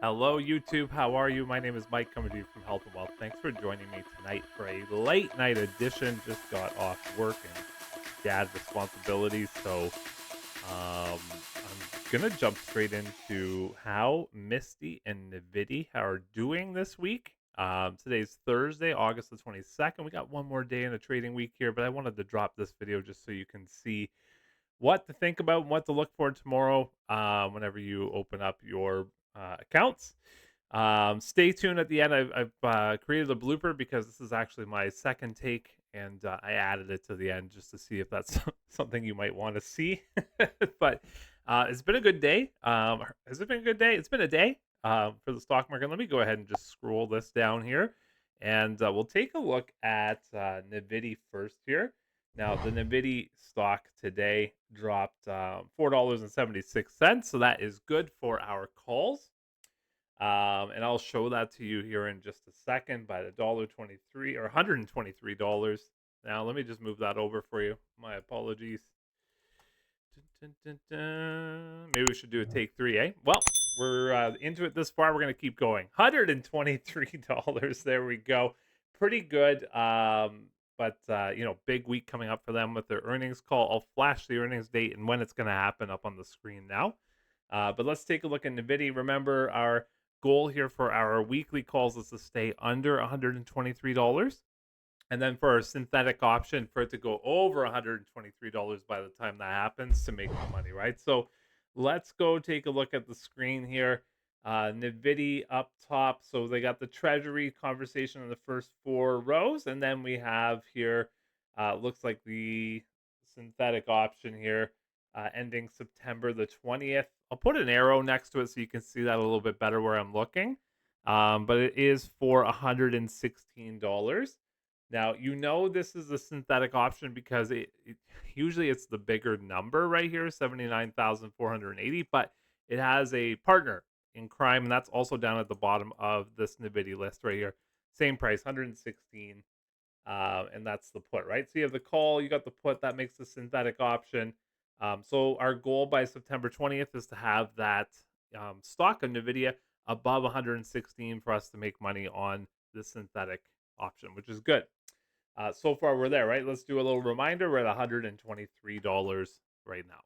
Hello, YouTube. How are you? My name is Mike, coming to you from Health and Wealth. Thanks for joining me tonight for a late night edition. Just got off work and dad responsibilities, so I'm gonna jump straight into how MSTY and NVDY are doing this week. Today's Thursday, August the 22nd. We got one more day in the trading week here, but I wanted to drop this video just so you can see what to think about and what to look for tomorrow whenever you open up your accounts. Stay tuned at the end. I've created a blooper because this is actually my second take, and I added it to the end just to see if that's something you might want to see. But it's been a good day. Has it been a good day? It's been a day for the stock market. Let me go ahead and just scroll this down here, and we'll take a look at NVIDIA first here. Now, the NVIDIA stock today dropped $4.76, so that is good for our calls. And I'll show that to you here in just a second by the $1.23 or $123. Now, let me just move that over for you. My apologies. Dun, dun, dun, dun. Maybe we should do a take three, eh? Well, we're into it this far. We're going to keep going. $123. There we go. Pretty good. But big week coming up for them with their earnings call. I'll flash the earnings date and when it's going to happen up on the screen now. But let's take a look at NVIDIA. Remember, our goal here for our weekly calls is to stay under $123. And then for our synthetic option, for it to go over $123 by the time that happens to make the money, right? So let's go take a look at the screen here. NVIDIA up top. So they got the treasury conversation in the first four rows. And then we have here, looks like the synthetic option here ending September the 20th. I'll put an arrow next to it so you can see that a little bit better where I'm looking. But it is for $116. Now, this is a synthetic option because usually it's the bigger number right here, 79,480, but it has a partner in crime, and that's also down at the bottom of this NVIDIA list right here. Same price, 116, and that's the put, right? So you have the call, you got the put, that makes the synthetic option. So our goal by September 20th is to have that stock of NVIDIA above 116 for us to make money on the synthetic option, which is good. So far, we're there, right? Let's do a little reminder. We're at $123 right now.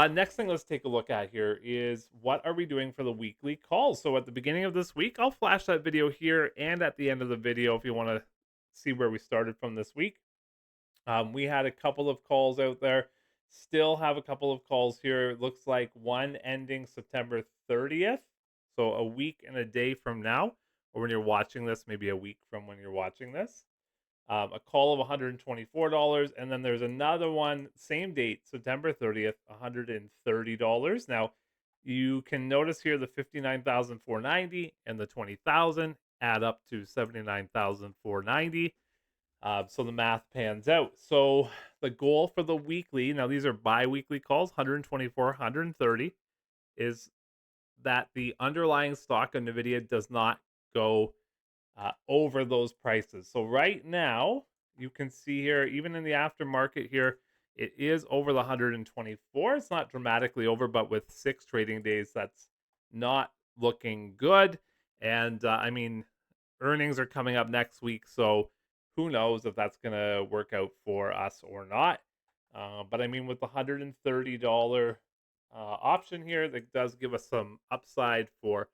Next thing let's take a look at here is what are we doing for the weekly calls? So at the beginning of this week, I'll flash that video here and at the end of the video if you want to see where we started from this week. We had a couple of calls out there. Still have a couple of calls here. It looks like one ending September 30th. So a week and a day from now, or when you're watching this, maybe a week from when you're watching this. A call of $124, and then there's another one, same date, September 30th, $130. Now, you can notice here the 59,490 and the 20,000 add up to 79,490. So the math pans out. So the goal for the weekly, now these are bi-weekly calls, 124, 130, is that the underlying stock of NVIDIA does not go over those prices. So right now, you can see here, even in the aftermarket here, it is over the 124. It's not dramatically over, but with 6 trading days, that's not looking good. And earnings are coming up next week, so who knows if that's going to work out for us or not. But with the $130 option here, that does give us some upside for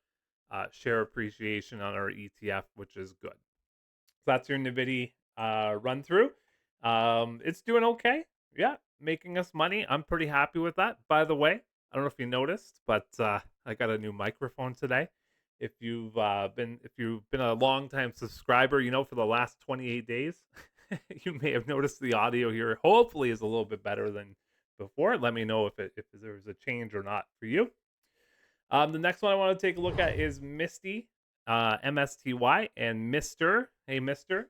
share appreciation on our ETF, which is good. So that's your NVIDIA run through. It's doing okay. Yeah, making us money. I'm pretty happy with that. By the way, I don't know if you noticed, but I got a new microphone today. If you've been a long time subscriber, for the last 28 days, you may have noticed the audio here. Hopefully, is a little bit better than before. Let me know if there's a change or not for you. The next one I want to take a look at is MSTY, MSTY, and Mr. Hey, Mr.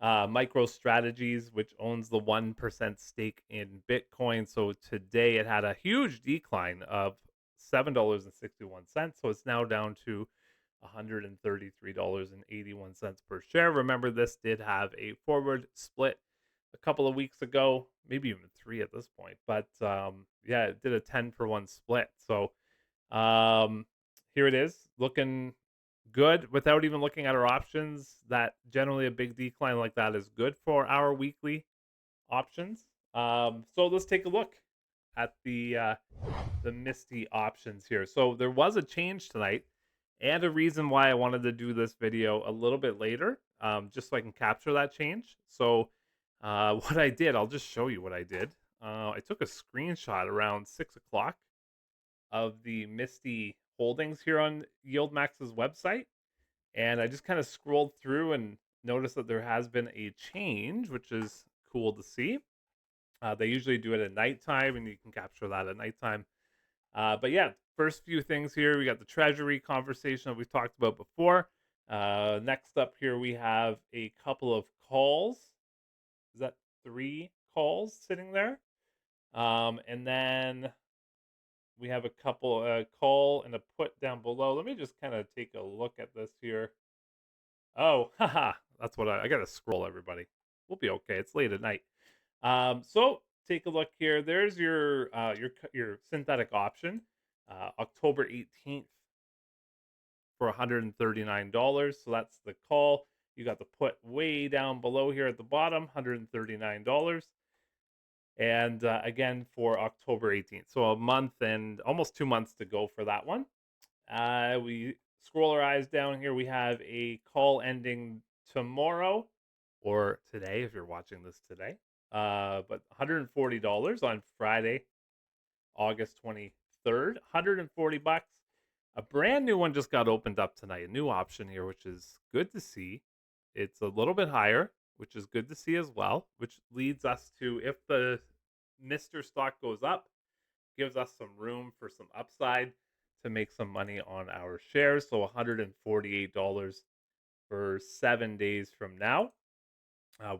Microstrategies, which owns the 1% stake in Bitcoin. So today it had a huge decline of $7.61. So it's now down to $133.81 per share. Remember, this did have a forward split a couple of weeks ago, maybe even 3 at this point. But yeah, it did a 10 for 1 split. So um, here it is, looking good without even looking at our options. That generally a big decline like that is good for our weekly options. So let's take a look at the MSTY options here. So there was a change tonight, and a reason why I wanted to do this video a little bit later, just so I can capture that change. So what I did, I'll just show you what I did. I took a screenshot around 6 o'clock of the MSTY holdings here on Yieldmax's website, and I just kind of scrolled through and noticed that there has been a change, which is cool to see. They usually do it at nighttime, and you can capture that at nighttime. But yeah, first few things here, we got the treasury conversation that we've talked about before. Next up here, we have a couple of calls. Is that 3 calls sitting there? And then we have a couple call and a put down below. Let me just kind of take a look at this here. Oh, haha, that's what I got to scroll, everybody. We'll be okay. It's late at night. So take a look here. There's your synthetic option, October 18th for $139. So that's the call. You got the put way down below here at the bottom, $139. And again for October 18th. So a month and almost 2 months to go for that one. We scroll our eyes down here. We have a call ending tomorrow or today if you're watching this today. But $140 on Friday, August 23rd. $140. A brand new one just got opened up tonight. A new option here, which is good to see. It's a little bit higher, which is good to see as well, which leads us to, if the Mr. stock goes up, gives us some room for some upside to make some money on our shares. So $148 for 7 days from now,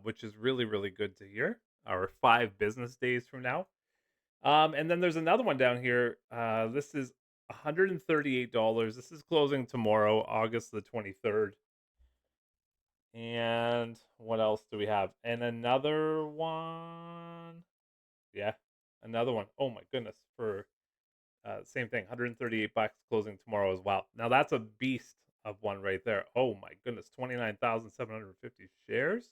which is really, really good to hear. Or 5 business days from now. And then there's another one down here. This is $138. This is closing tomorrow, August the 23rd. And what else do we have? And another one. Yeah, another one. Oh my goodness. For same thing, $138 closing tomorrow as well. Now that's a beast of one right there. Oh my goodness, 29,750 shares.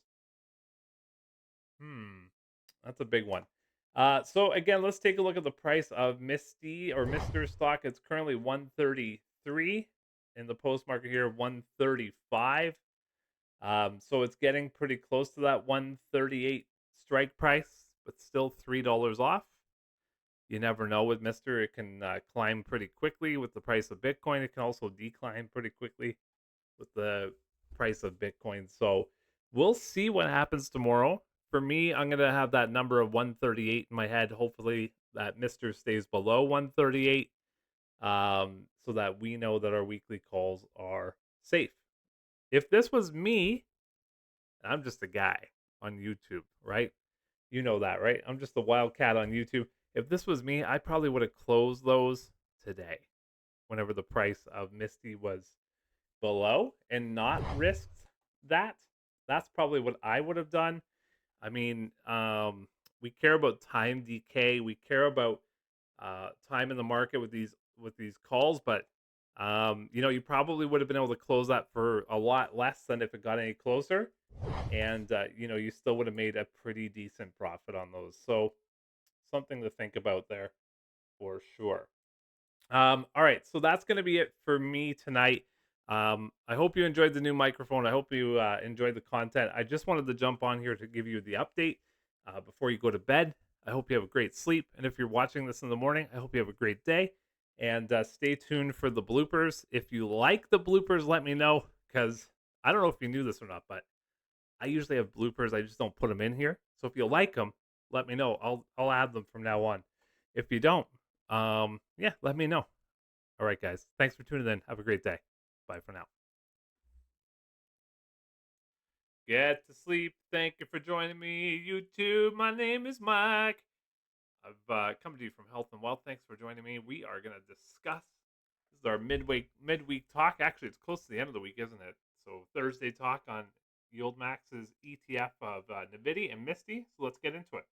That's a big one. So again, let's take a look at the price of MSTY or Mr. stock. It's currently 133 in the post market here, 135. So it's getting pretty close to that 138 strike price, but still $3 off. You never know with Mr. It can climb pretty quickly with the price of Bitcoin. It can also decline pretty quickly with the price of Bitcoin. So we'll see what happens tomorrow. For me, I'm going to have that number of 138 in my head. Hopefully that Mr. stays below 138, so that we know that our weekly calls are safe. If this was me, I'm just a guy on YouTube, right? You know that, right? I'm just a wildcat on YouTube. If this was me, I probably would have closed those today whenever the price of MSTY was below and not risked that. That's probably what I would have done. I mean, we care about time decay. We care about time in the market with these calls, but you probably would have been able to close that for a lot less than if it got any closer, and you still would have made a pretty decent profit on those. So something to think about there for sure. All right, so that's going to be it for me tonight. I hope you enjoyed the new microphone. I hope you enjoyed the content. I just wanted to jump on here to give you the update before you go to bed. I hope you have a great sleep. And if you're watching this in the morning, I hope you have a great day. And stay tuned for the bloopers. If you like the bloopers, let me know, because I don't know if you knew this or not, but I usually have bloopers. I just don't put them in here. So if you like them, let me know. I'll add them from now on. If you don't, yeah, let me know. All right, guys. Thanks for tuning in. Have a great day. Bye for now. Get to sleep. Thank you for joining me, YouTube. My name is Mike. I've come to you from Health and Wealth. Thanks for joining me. We are going to discuss. This is our midweek talk. Actually, it's close to the end of the week, isn't it? So Thursday talk on Yieldmax's ETF of NVDY and MSTY. So let's get into it.